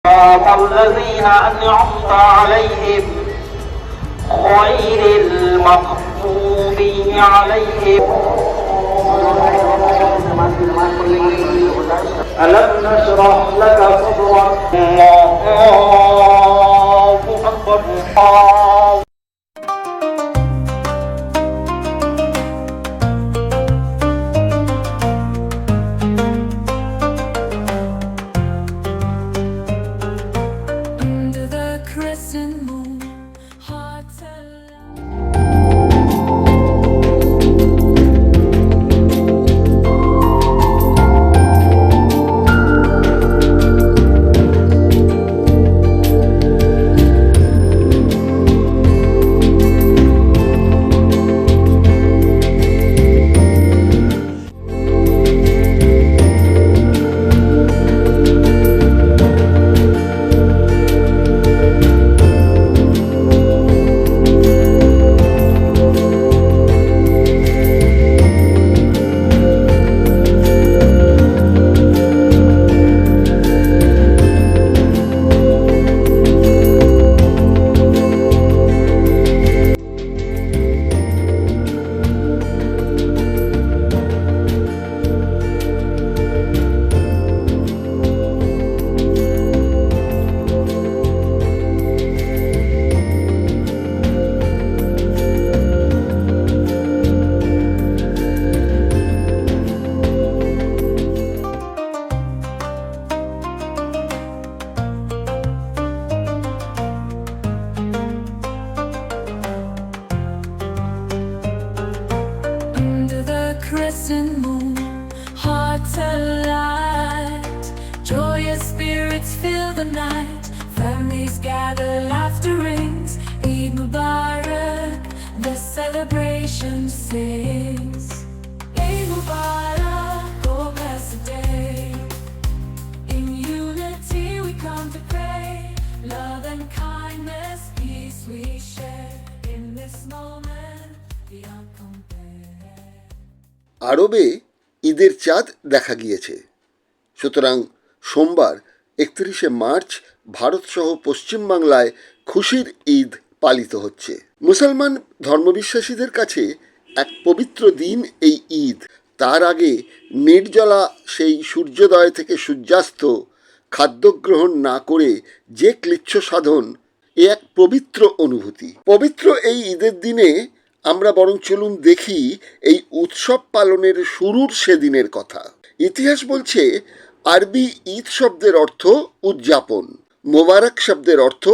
الذين أنعمت عليهم غير المغضوب عليهم. ألم نشرح لك صدرك. الله أكبر. Crescent moon, hearts alight, joyous spirits fill the night, families gather, laughter rings, Eid Mubarak, the celebration sings. Eid Mubarak, oh blessed day, in unity we come to pray, love and kindness, peace we share, in this moment beyond compare. আরবে ঈদের চাঁদ দেখা গিয়েছে। সুতরাং সোমবার 31শে March ভারতসহ পশ্চিমবাংলায় খুশির ঈদ পালিত হচ্ছে। মুসলমান ধর্মবিশ্বাসীদের কাছে এক পবিত্র দিন এই ঈদ। তার আগে নির্জলা সেই সূর্যোদয় থেকে সূর্যাস্ত খাদ্যগ্রহণ না করে যে ক্লিচ্ছ সাধন, এ এক পবিত্র অনুভূতি। পবিত্র এই ঈদের দিনে আমরা বরং চলুন দেখি এই উৎসব পালনের শুরুর সেদিনের কথা। ইতিহাস বলছে আরবি ঈদ শব্দের অর্থ উদযাপন, মোবারক শব্দের অর্থ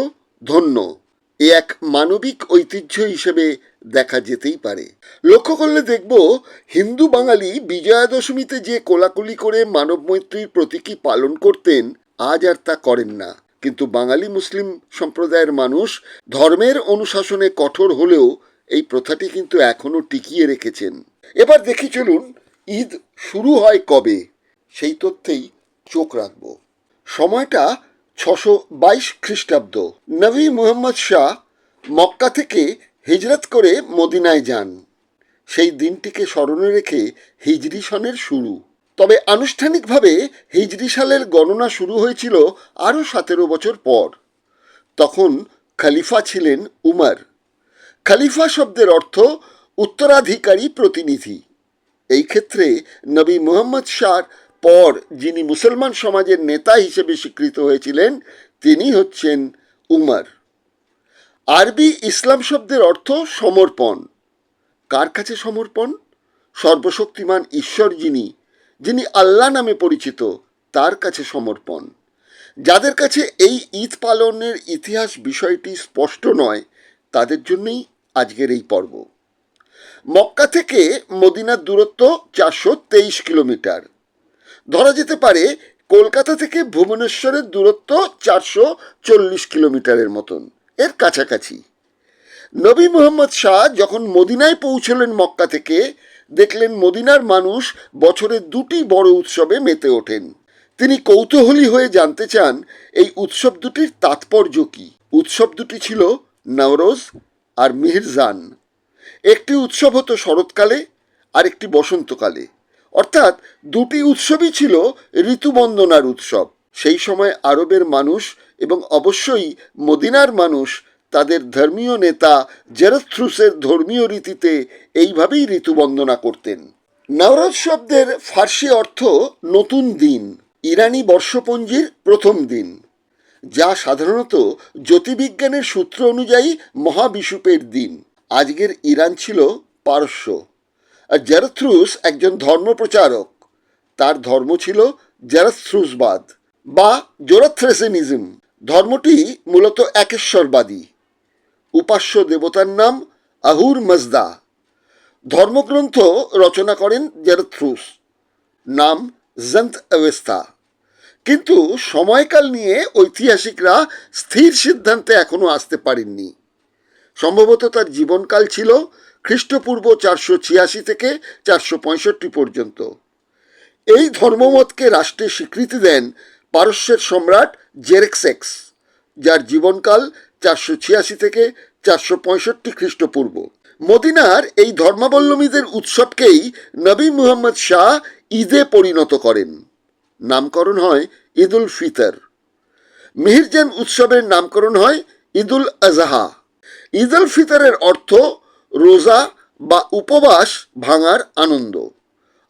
ধন্য। এ এক মানবিক ঐতিহ্য হিসেবে দেখা যেতেই পারে। লক্ষ্য করলে দেখব হিন্দু বাঙালি বিজয়া দশমীতে যে কোলাকুলি করে মানব মৈত্রীর প্রতীকী পালন করতেন, আজ আর তা করেন না। কিন্তু বাঙালি মুসলিম সম্প্রদায়ের মানুষ ধর্মের অনুশাসনে কঠোর হলেও এই প্রথাটি কিন্তু এখনো টিকিয়ে রেখেছেন। এবার দেখি চলুন ঈদ শুরু হয় কবে, সেই তথ্যেই চোখ রাখব। সময়টা 622 খ্রিস্টাব্দ। নবী মুহাম্মদ শাহ মক্কা থেকে হিজরত করে মদিনায় যান। সেই দিনটিকে স্মরণে রেখে হিজরি সনের শুরু। তবে আনুষ্ঠানিকভাবে হিজরি সালের গণনা শুরু হয়েছিল আরও 17 বছর পর। তখন খলিফা ছিলেন উমর। খলিফা শব্দের অর্থ উত্তরাধিকারী প্রতিনিধি। এই ক্ষেত্রে নবী মুহাম্মদ শাহর পর যিনি মুসলমান সমাজের নেতা হিসেবে স্বীকৃত হয়েছিলেন, তিনি হচ্ছেন উমর। আরবি ইসলাম শব্দের অর্থ সমর্পণ। কার কাছে সমর্পণ? সর্বশক্তিমান ঈশ্বর যিনি আল্লাহ নামে পরিচিত, তার কাছে সমর্পণ। যাদের কাছে এই ঈদ পালনের ইতিহাস বিষয়টি স্পষ্ট নয়, তাদের জন্যই আজকের এই পর্ব। মক্কা থেকে মদিনার দূরত্ব 423 কিলোমিটার। ধরা যেতে পারে কলকাতা থেকে ভুবনেশ্বরের দূরত্ব 440 কিলোমিটারের মতন, এর কাছাকাছি। নবী মুহাম্মদ শাহ যখন মদিনায় পৌঁছলেন মক্কা থেকে, দেখলেন মদিনার মানুষ বছরে দুটি বড় উৎসবে মেতে ওঠেন। তিনি কৌতূহলী হয়ে জানতে চান এই উৎসব দুটির তাৎপর্য কী। উৎসব দুটি ছিল নওরোজ আর মিহিরজান। একটি উৎসব হতো শরৎকালে আর একটি বসন্তকালে, অর্থাৎ দুটি উৎসবই ছিল ঋতুবন্দনার উৎসব। সেই সময় আরবের মানুষ এবং অবশ্যই মদিনার মানুষ তাদের ধর্মীয় নেতা জেরথ্রুসের ধর্মীয় রীতিতে এইভাবেই ঋতুবন্দনা করতেন। নওরোজ শব্দের ফার্সি অর্থ নতুন দিন, ইরানি বর্ষপঞ্জির প্রথম দিন, যা সাধারণত জ্যোতির্বিজ্ঞানের সূত্র অনুযায়ী মহাবিষুবের দিন। আজকের ইরান ছিল পারস্য, আর জেরথ্রুস একজন ধর্মপ্রচারক। তার ধর্ম ছিল জেরথ্রুসবাদ বা জোরাথ্রেসিনিজম। ধর্মটি মূলত একেশ্বরবাদী। উপাস্য দেবতার নাম আহুর মজদা। ধর্মগ্রন্থ রচনা করেন জেরথ্রুস, নাম জন্ত অবস্থা। কিন্তু সময়কাল নিয়ে ঐতিহাসিকরা স্থির সিদ্ধান্তে এখনো আসতে পারেননি। সম্ভবত তার জীবনকাল ছিল খ্রিস্টপূর্ব 486 থেকে 465 পর্যন্ত। এই ধর্মমতকে রাষ্ট্রে স্বীকৃতি দেন পারস্যের সম্রাট জেরেক্সেক্স, যার জীবনকাল 486 থেকে 465 খ্রিস্টপূর্ব। মদিনার এই ধর্মাবলম্বীদের উৎসবকেই নবী মুহাম্মদ শাহ ঈদে পরিণত করেন। নামকরণ হয় ঈদ উল ফিতর। মিহিরজান উৎসবের নামকরণ হয় ঈদ উল আজহা। ঈদ উল ফিতরের অর্থ রোজা বা উপবাস ভাঙার আনন্দ,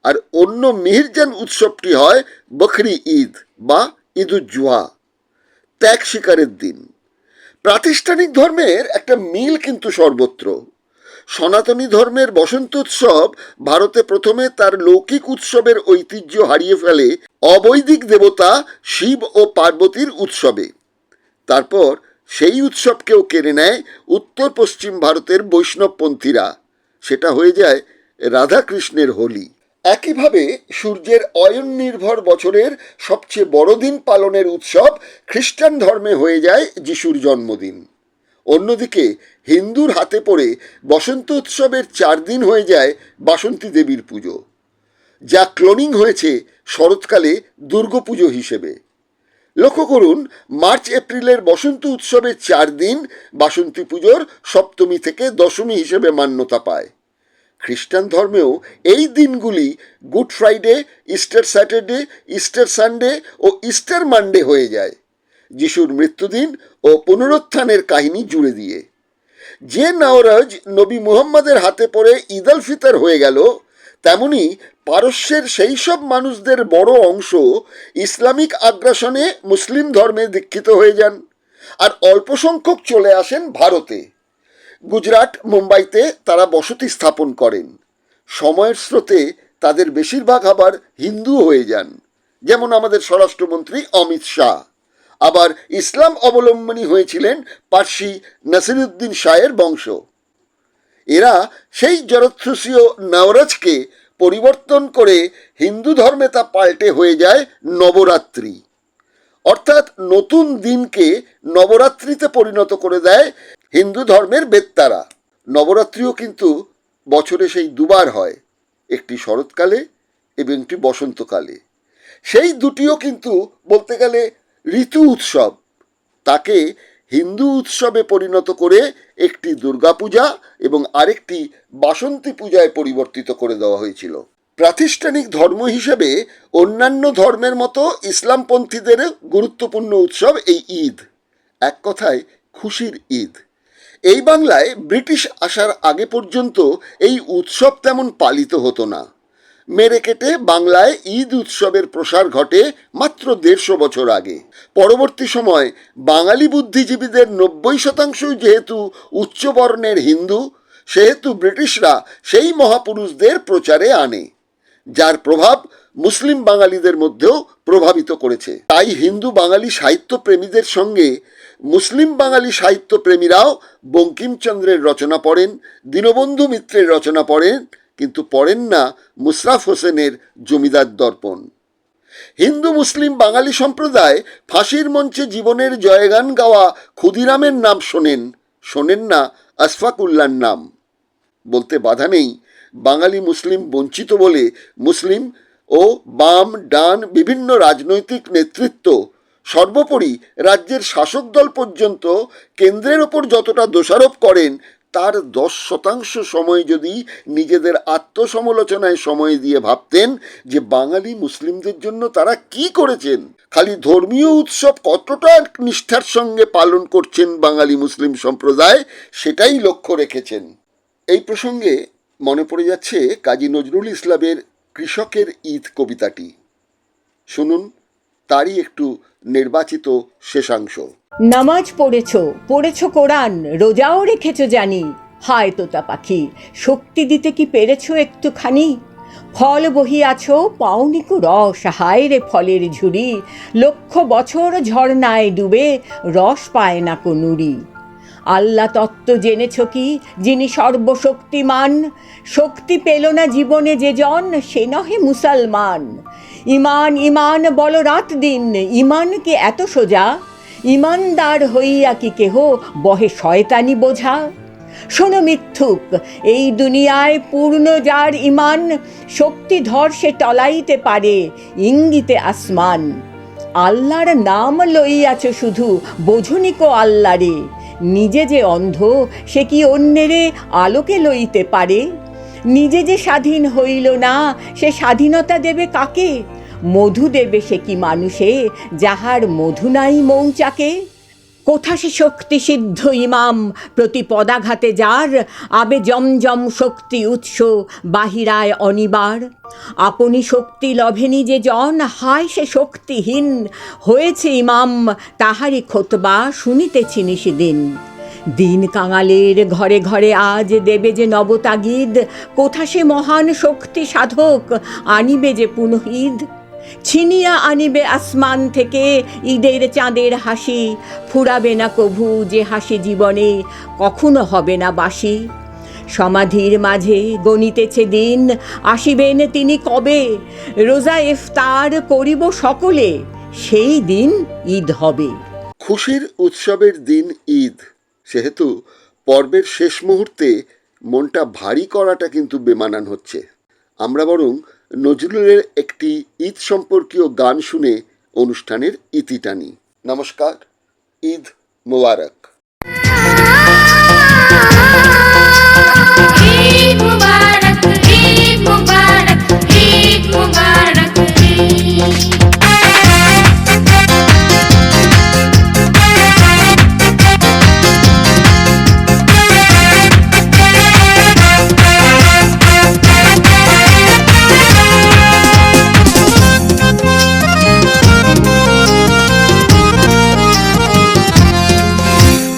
আর অন্য মিহিরজান উৎসবটি হয় বকরি ঈদ বা ঈদ উল জুহা, ত্যাগ শিকারের দিন। প্রাতিষ্ঠানিক ধর্মের একটা মিল কিন্তু সর্বত্র। সনাতনী ধর্মের বসন্ত উৎসব ভারতে প্রথমে তার লৌকিক উৎসবের ঐতিহ্য হারিয়ে ফেলে অবৈদিক দেবতা শিব ও পার্বতীর উৎসবে। তারপর সেই উৎসবকেও কেড়ে নেয় উত্তর পশ্চিম ভারতের বৈষ্ণবপন্থীরা। সেটা হয়ে যায় রাধাকৃষ্ণের হোলি। একইভাবে সূর্যের অয়ন নির্ভর বছরের সবচেয়ে বড় দিন পালনের উৎসব খ্রিস্টান ধর্মে হয়ে যায় যিশুর জন্মদিন। অন্যদিকে হিন্দুর হাতে পড়ে বসন্ত উৎসবের 4 দিন হয়ে যায় বাসন্তী দেবীর পুজো, যা ক্লোনিং হয়েছে শরৎকালে দুর্গাপুজো হিসেবে। লক্ষ্য করুন, মার্চ এপ্রিলের বসন্ত উৎসবের 4 দিন বাসন্তী পুজোর সপ্তমী থেকে দশমী হিসেবে মান্যতা পায়। খ্রিস্টান ধর্মেও এই দিনগুলি good Friday, Easter Saturday, Easter Sunday ও ইস্টার মানডে হয়ে যায়, যিশুর মৃত্যুদিন ও পুনরুত্থানের কাহিনী জুড়ে দিয়ে। যে নওরোজ নবী মুহাম্মদের হাতে পড়ে ঈদ উল ফিতর হয়ে গেল, তেমনি পারস্যের সেই সব মানুষদের বড় অংশ ইসলামিক আগ্রাসনে মুসলিম ধর্মে দীক্ষিত হয়ে যান, আর অল্প সংখ্যক চলে আসেন ভারতে। গুজরাট, মুম্বাইতে তারা বসতি স্থাপন করেন। সময়ের স্রোতে তাদের বেশিরভাগ আবার হিন্দু হয়ে যান, যেমন আমাদের স্বরাষ্ট্রমন্ত্রী অমিত শাহ। আবার ইসলাম অবলম্বনী হয়েছিলেন পার্সি নাসিরুদ্দিন শাহের বংশ। এরা সেই জরথ্রুসীয় নওরোজকে পরিবর্তন করে হিন্দু ধর্মে তা পাল্টে হয়ে যায় নবরাত্রি, অর্থাৎ নতুন দিনকে নবরাত্রিতে পরিণত করে দেয় হিন্দু ধর্মের বেত্তারা। নবরাত্রিও কিন্তু বছরে সেই দুবার হয়, একটি শরৎকালে এবং একটি বসন্তকালে। সেই দুটিও কিন্তু বলতে গেলে ঋতু উৎসব। তাকে হিন্দু উৎসবে পরিণত করে একটি দুর্গাপূজা এবং আরেকটি বাসন্তী পূজায় পরিবর্তিত করে দেওয়া হয়েছিল। প্রাতিষ্ঠানিক ধর্ম হিসেবে অন্যান্য ধর্মের মতো ইসলামপন্থীদের গুরুত্বপূর্ণ উৎসব এই ঈদ। এক কথায় খুশির ঈদ। এই বাংলায় ব্রিটিশ আসার আগে পর্যন্ত এই উৎসব তেমন পালিত হতো না। মেরে কেটে বাংলায় ঈদ উৎসবের প্রসার ঘটে মাত্র 150 বছর আগে। পরবর্তী সময় বাঙালি বুদ্ধিজীবীদের 90% যেহেতু উচ্চবর্ণের হিন্দু, সেহেতু ব্রিটিশরা সেই মহাপুরুষদের প্রচারে আনে, যার প্রভাব মুসলিম বাঙালিদের মধ্যেও প্রভাবিত করেছে। তাই হিন্দু বাঙালি সাহিত্যপ্রেমীদের সঙ্গে মুসলিম বাঙালি সাহিত্যপ্রেমীরাও বঙ্কিমচন্দ্রের রচনা পড়েন, দীনবন্ধু মিত্রের রচনা পড়েন, কিন্তু পড়েন না মুশারফ হোসেনের জমিদার দর্পণ। হিন্দু মুসলিম বাঙালি সম্প্রদায় ফাঁসির মঞ্চে জীবনের জয়গান গাওয়া ক্ষুদিরামের নাম শোনেন না আশফাকুল্লার নাম। বলতে বাধা নেই, বাঙালি মুসলিম বঞ্চিত বলে মুসলিম ও বাম ডান বিভিন্ন রাজনৈতিক নেতৃত্ব, সর্বোপরি রাজ্যের শাসক দল পর্যন্ত কেন্দ্রের ওপর যতটা দোষারোপ করেন, তার 10% সময় যদি নিজেদের আত্মসমালোচনায় সময় দিয়ে ভাবতেন যে বাঙালি মুসলিমদের জন্য তারা কি করেছেন, খালি ধর্মীয় উৎসব কতটা নিষ্ঠার সঙ্গে পালন করছেন বাঙালি মুসলিম সম্প্রদায়, সেটাই লক্ষ্য রেখেছেন। এই প্রসঙ্গে মনে পড়ে যাচ্ছে কাজী নজরুল ইসলামের কৃষকের ঈদ কবিতাটি। শুনুন তারই একটু নির্বাচিত শেষাংশ। নামাজ পড়েছো কোরআন, রোজাও রেখেছো জানি, হায় তোতা পাখি শক্তি দিতে কি পেরেছো একটুখানি? ফল বহিয়াছ পাওনি কো রস, হায় রে ফলের ঝুড়ি, লক্ষ বছর ঝর্ণায় ডুবে রস পায় না কো নুড়ি। আল্লাহ তত্ত্ব জেনেছ কি যিনি সর্বশক্তিমান, শক্তি পেল না জীবনে যে জন সে নহে মুসলমান। ইমান ইমান বল রাত দিন, ইমান কি এত সোজা, ইমানদার হইয়া কি কেহ বহে শয়তানি বোঝা। শোনো মিথ্যুক, এই দুনিয়ায় পূর্ণ যার ইমান, শক্তিধর সে টলাইতে পারে ইঙ্গিতে আসমান। আল্লাহর নাম লইয়াছ শুধু, বোঝনি কো আল্লাহরে, নিজে যে অন্ধ সে কি অন্যেরে আলোকে লইতে পারে? নিজে যে স্বাধীন হইল না সে স্বাধীনতা দেবে কাকে? মধু দেবে সে কি মানুষে যাহার মধু নাই মৌচাকে? কোথা সে শক্তি সিদ্ধ ইমাম প্রতি পদাঘাতে যার, আবে জমজম শক্তি উৎস বাহিরায় অনিবার। আপনি শক্তি লভেনি যে জন, হায় সে শক্তিহীন হয়েছে ইমাম, তাহারি খোতবা শুনিতেছি নিশিদিন। দিন কাঙালের ঘরে ঘরে আজ দেবে যে নবতাগিদ, কোথা সে মহান শক্তি সাধক আনিবে যে পুনঃঈদ। ছিনিয়া আনিবে আসমান থেকে ঈদের চাঁদের হাসি, ফুরাবে না কভু যে হাসি জীবনে কখনো হবে না বাসি। সমাধির মাঝে গণিতেছে দিন, আসিবেন তিনি কবে, রোজা ইফতার করিব সকলে, সেই দিন ঈদ হবে। খুশির উৎসবের দিন ঈদ, সেহেতু পর্বের শেষ মুহূর্তে মনটা ভারী করাটা কিন্তু বেমানান হচ্ছে। আমরা বরং নজরুলের একটি ঈদ সম্পর্কীয় গান শুনে অনুষ্ঠানের ইতি টানি। নমস্কার, ঈদ মোবারক। ঈদ মুবারক, ঈদ মুবারক, ঈদ মুবারক, ঈদ।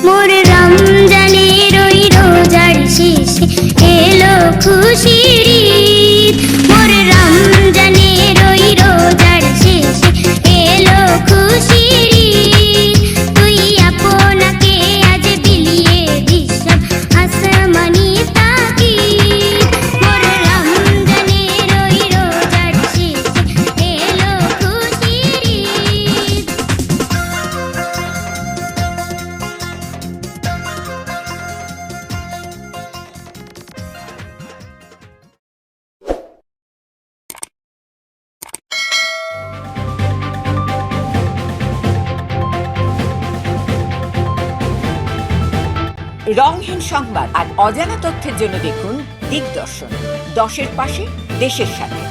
মোর রমজানের ওই রোজার শেষে এলো খুশির ঈদ, মোর রমজানের ওই রোজার শেষে এলো খুশির ঈদ। তুই আপনাকে আজ বিলিয়ে দিশাম আসমানি তাকিদ, মোর রমজানের ওই রোজার শেষে এলো খুশির ঈদ। রংহীন সংবাদ আর অজানা তথ্যের জন্য দেখুন দিগদর্শন, 10-এর পাশে দেশের সাথে।